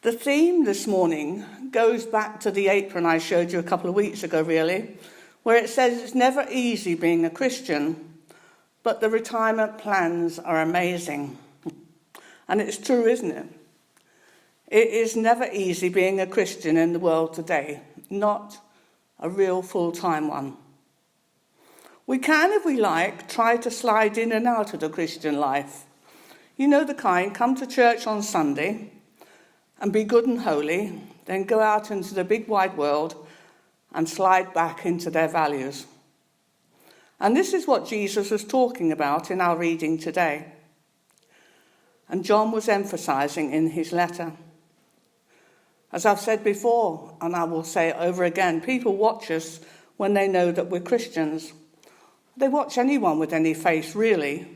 The theme this morning goes back to the apron I showed you a couple of weeks ago, really, where it says it's never easy being a Christian, but the retirement plans are amazing. And it's true, isn't it? It is never easy being a Christian in the world today, not a real full-time one. We can, if we like, try to slide in and out of the Christian life. You know the kind, come to church on Sunday and be good and holy, then go out into the big wide world and slide back into their values. And this is what Jesus was talking about in our reading today. And John was emphasizing in his letter. As I've said before, and I will say it over again, people watch us when they know that we're Christians. They watch anyone with any faith, really,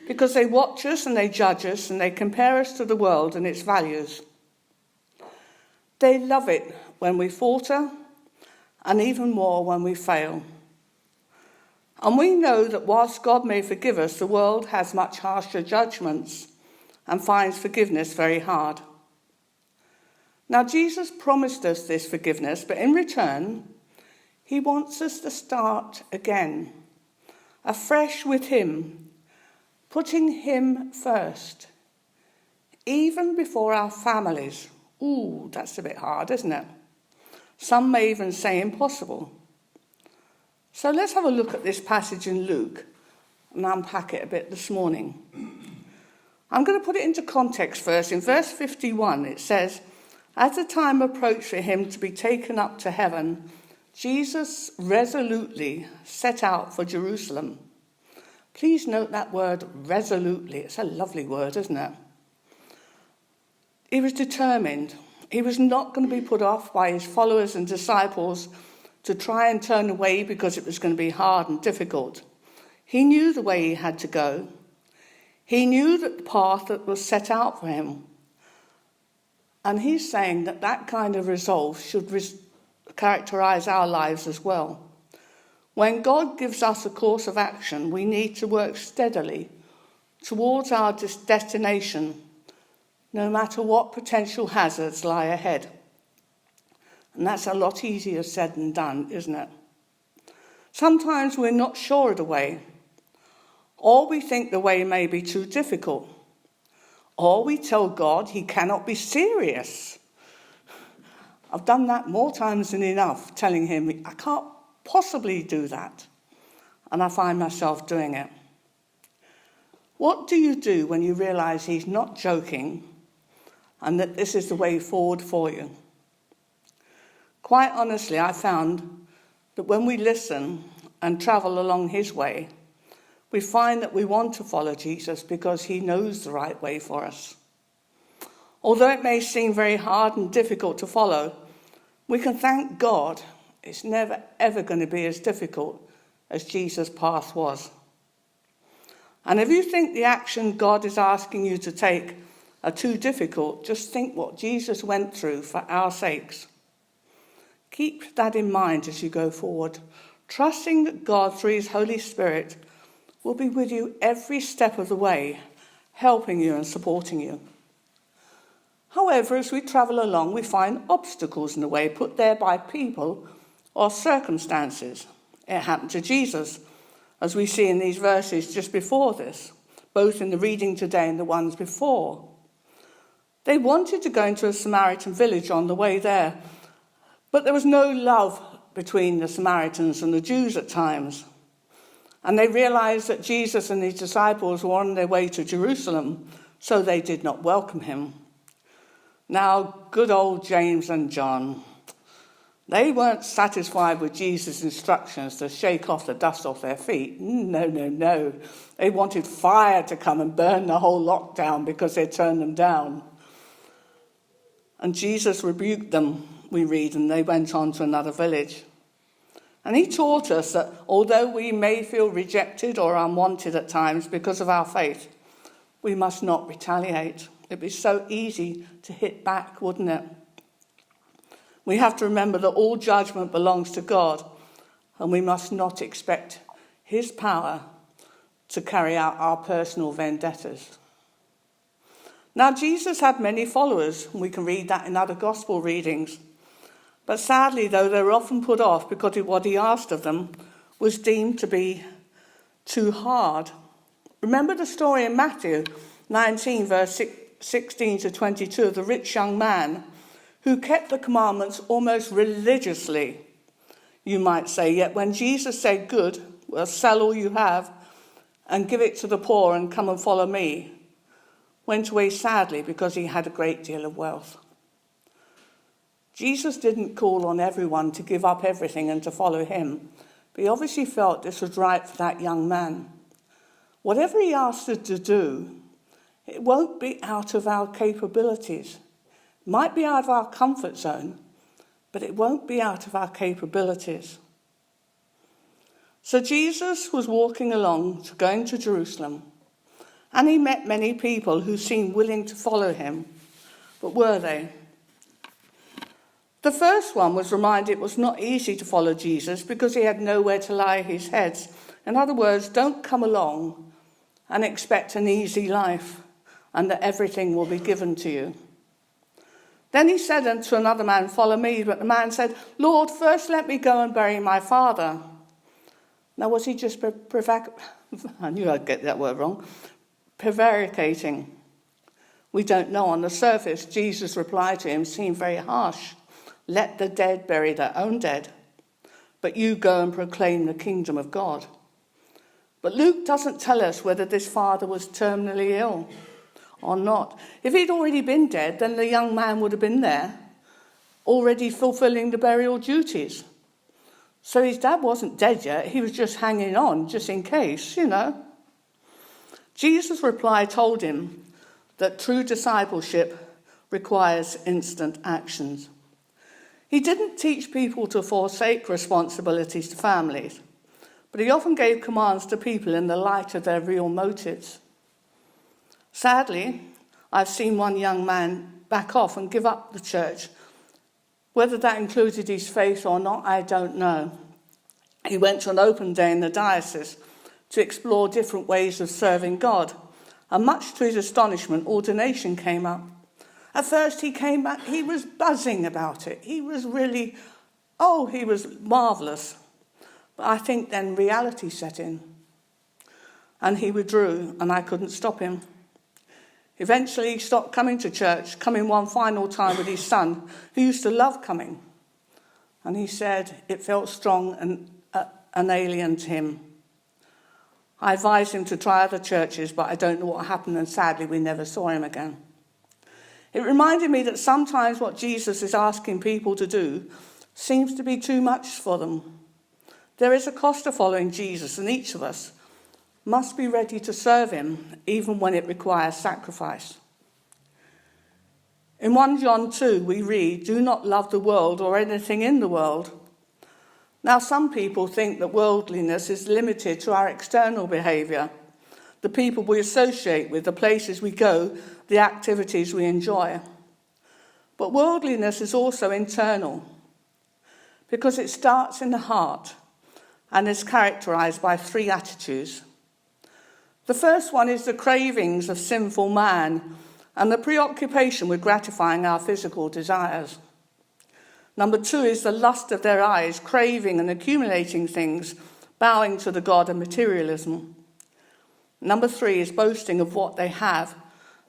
because they watch us and they judge us and they compare us to the world and its values. They love it when we falter, and even more when we fail. And we know that whilst God may forgive us, the world has much harsher judgments and finds forgiveness very hard. Now, Jesus promised us this forgiveness, but in return, he wants us to start again, afresh with him, putting him first, even before our families. Ooh, that's a bit hard, isn't it? Some may even say impossible. So let's have a look at this passage in Luke and unpack it a bit this morning. I'm going to put it into context first. In verse 51, it says, "As the time approached for him to be taken up to heaven, Jesus resolutely set out for Jerusalem." Please note that word resolutely. It's a lovely word, isn't it? He was determined. He was not going to be put off by his followers and disciples to try and turn away because it was going to be hard and difficult. He knew the way he had to go. He knew that the path that was set out for him. And he's saying that that kind of resolve should characterize our lives as well. When God gives us a course of action, we need to work steadily towards our destination, no matter what potential hazards lie ahead. And that's a lot easier said than done, isn't it? Sometimes we're not sure of the way, or we think the way may be too difficult, or we tell God he cannot be serious. I've done that more times than enough, telling him I can't possibly do that, and I find myself doing it. What do you do when you realize he's not joking and that this is the way forward for you? Quite honestly, I found that when we listen and travel along his way, we find that we want to follow Jesus because he knows the right way for us. Although it may seem very hard and difficult to follow, we can thank God it's never ever going to be as difficult as Jesus' path was. And if you think the action God is asking you to take are too difficult, just think what Jesus went through for our sakes. Keep that in mind as you go forward, trusting that God, through his Holy Spirit, will be with you every step of the way, helping you and supporting you. However, as we travel along, we find obstacles in the way put there by people or circumstances. It happened to Jesus, as we see in these verses just before this, both in the reading today and the ones before. They wanted to go into a Samaritan village on the way there, but there was no love between the Samaritans and the Jews at times. And they realized that Jesus and his disciples were on their way to Jerusalem, so they did not welcome him. Now, good old James and John, they weren't satisfied with Jesus' instructions to shake off the dust off their feet. No. They wanted fire to come and burn the whole lot down because they turned them down. And Jesus rebuked them, we read, and they went on to another village. And he taught us that although we may feel rejected or unwanted at times because of our faith, we must not retaliate. It'd be so easy to hit back, wouldn't it? We have to remember that all judgment belongs to God, and we must not expect his power to carry out our personal vendettas. Now, Jesus had many followers, and we can read that in other gospel readings. But sadly, though, they were often put off because what he asked of them was deemed to be too hard. Remember the story in Matthew 19, verse 16 to 22 of the rich young man who kept the commandments almost religiously, you might say. Yet when Jesus said, "Good, well, sell all you have and give it to the poor and come and follow me," went away sadly because he had a great deal of wealth. Jesus didn't call on everyone to give up everything and to follow him, but he obviously felt this was right for that young man. Whatever he asked us to do, it won't be out of our capabilities. It might be out of our comfort zone, but it won't be out of our capabilities. So Jesus was walking along, going to Jerusalem, and he met many people who seemed willing to follow him. But were they? The first one was reminded it was not easy to follow Jesus because he had nowhere to lie his head. In other words, don't come along and expect an easy life and that everything will be given to you. Then he said unto another man, "Follow me." But the man said, "Lord, first let me go and bury my father." Now, was he just I knew I'd get that word wrong. Prevaricating? We don't know. On the surface, Jesus' reply to him seemed very harsh. Let the dead bury their own dead, but you go and proclaim the kingdom of God. But Luke doesn't tell us whether this father was terminally ill or not. If he'd already been dead, then the young man would have been there, already fulfilling the burial duties. So his dad wasn't dead yet, he was just hanging on, just in case, Jesus' reply told him that true discipleship requires instant actions. He didn't teach people to forsake responsibilities to families, but he often gave commands to people in the light of their real motives. Sadly, I've seen one young man back off and give up the church. Whether that included his faith or not, I don't know. He went to an open day in the diocese to explore different ways of serving God, and much to his astonishment, ordination came up. At first he came back, he was buzzing about it. He was really, he was marvellous. But I think then reality set in. And he withdrew, and I couldn't stop him. Eventually he stopped coming to church, coming one final time with his son, who used to love coming. And he said it felt strong and alien to him. I advised him to try other churches, but I don't know what happened, and sadly we never saw him again. It reminded me that sometimes what Jesus is asking people to do seems to be too much for them. There is a cost to following Jesus, and each of us must be ready to serve him, even when it requires sacrifice. In 1 John 2, we read, "Do not love the world or anything in the world." Now, some people think that worldliness is limited to our external behaviour, the people we associate with, the places we go, the activities we enjoy. But worldliness is also internal, because it starts in the heart and is characterised by three attitudes. The first one is the cravings of sinful man and the preoccupation with gratifying our physical desires. Number 2 is the lust of their eyes, craving and accumulating things, bowing to the god of materialism. Number 3 is boasting of what they have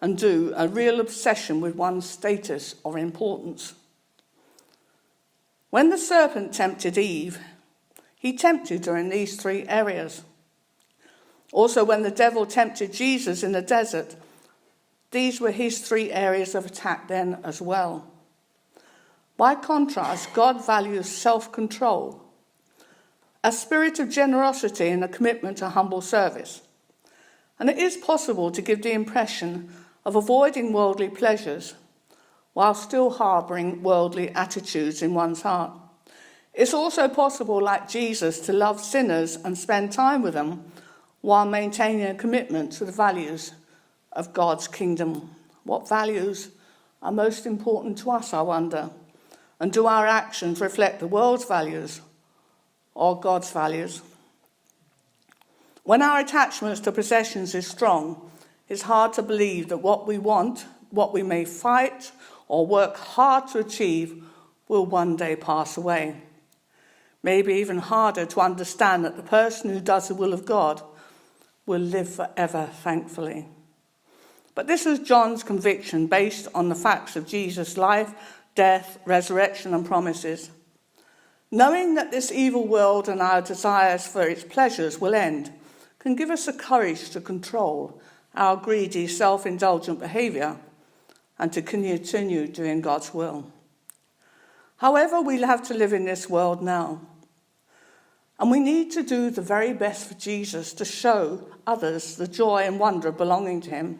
and do, a real obsession with one's status or importance. When the serpent tempted Eve, he tempted her in these three areas. Also, when the devil tempted Jesus in the desert, these were his three areas of attack then as well. By contrast, God values self-control, a spirit of generosity and a commitment to humble service. And it is possible to give the impression of avoiding worldly pleasures while still harbouring worldly attitudes in one's heart. It's also possible, like Jesus, to love sinners and spend time with them while maintaining a commitment to the values of God's kingdom. What values are most important to us, I wonder? And do our actions reflect the world's values or God's values? When our attachments to possessions is strong, it's hard to believe that what we want what we may fight or work hard to achieve will one day pass away. Maybe even harder to understand that the person who does the will of God will live forever, thankfully. But this is John's conviction based on the facts of Jesus' life, death, resurrection, and promises. Knowing that this evil world and our desires for its pleasures will end can give us the courage to control our greedy, self-indulgent behaviour and to continue doing God's will. However, we'll have to live in this world now. And we need to do the very best for Jesus to show others the joy and wonder of belonging to him.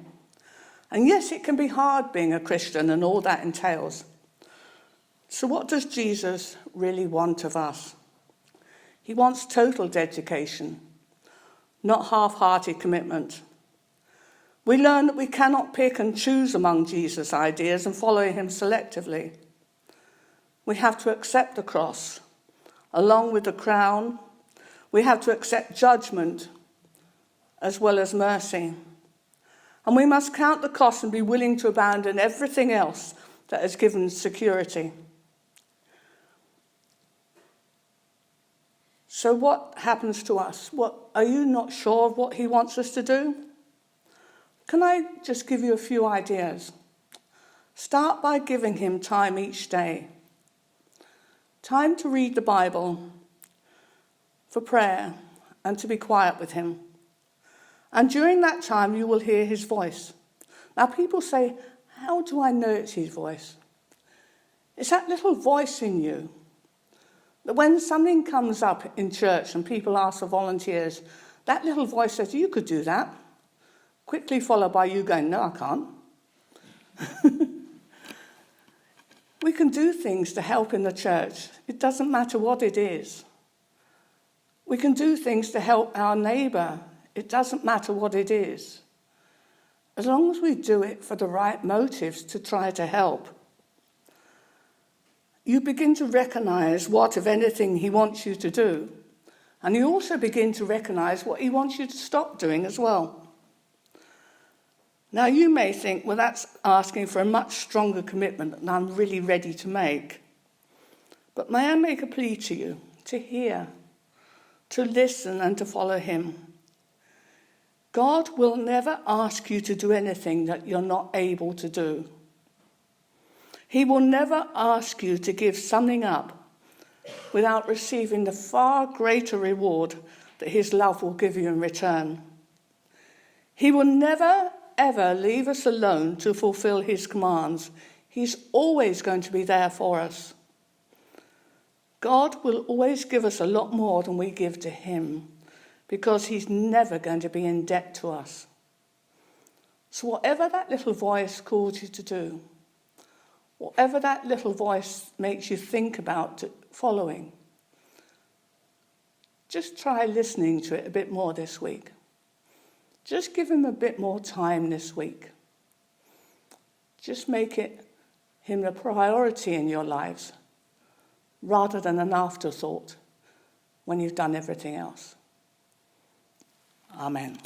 And yes, it can be hard being a Christian and all that entails. So what does Jesus really want of us? He wants total dedication, not half-hearted commitment. We learn that we cannot pick and choose among Jesus' ideas and follow him selectively. We have to accept the cross, along with the crown. We have to accept judgment as well as mercy. And we must count the cost and be willing to abandon everything else that has given security. So what happens to us? Are you not sure of what he wants us to do? Can I just give you a few ideas? Start by giving him time each day. Time to read the Bible, for prayer, and to be quiet with him. And during that time, you will hear his voice. Now, people say, how do I know it's his voice? It's that little voice in you that when something comes up in church and people ask for volunteers, that little voice says, you could do that. Quickly followed by you going, no, I can't. We can do things to help in the church. It doesn't matter what it is. We can do things to help our neighbour. It doesn't matter what it is. As long as we do it for the right motives to try to help. You begin to recognise what, if anything, he wants you to do. And you also begin to recognise what he wants you to stop doing as well. Now, you may think, well, that's asking for a much stronger commitment than I'm really ready to make. But may I make a plea to you to hear, to listen, and to follow him? God will never ask you to do anything that you're not able to do. He will never ask you to give something up without receiving the far greater reward that his love will give you in return. He will never, ever leave us alone to fulfill his commands. He's always going to be there for us. God will always give us a lot more than we give to him because he's never going to be in debt to us. So whatever that little voice calls you to do, whatever that little voice makes you think about following, just try listening to it a bit more this week. Just give him a bit more time this week. Just make it him a priority in your lives rather than an afterthought when you've done everything else. Amen.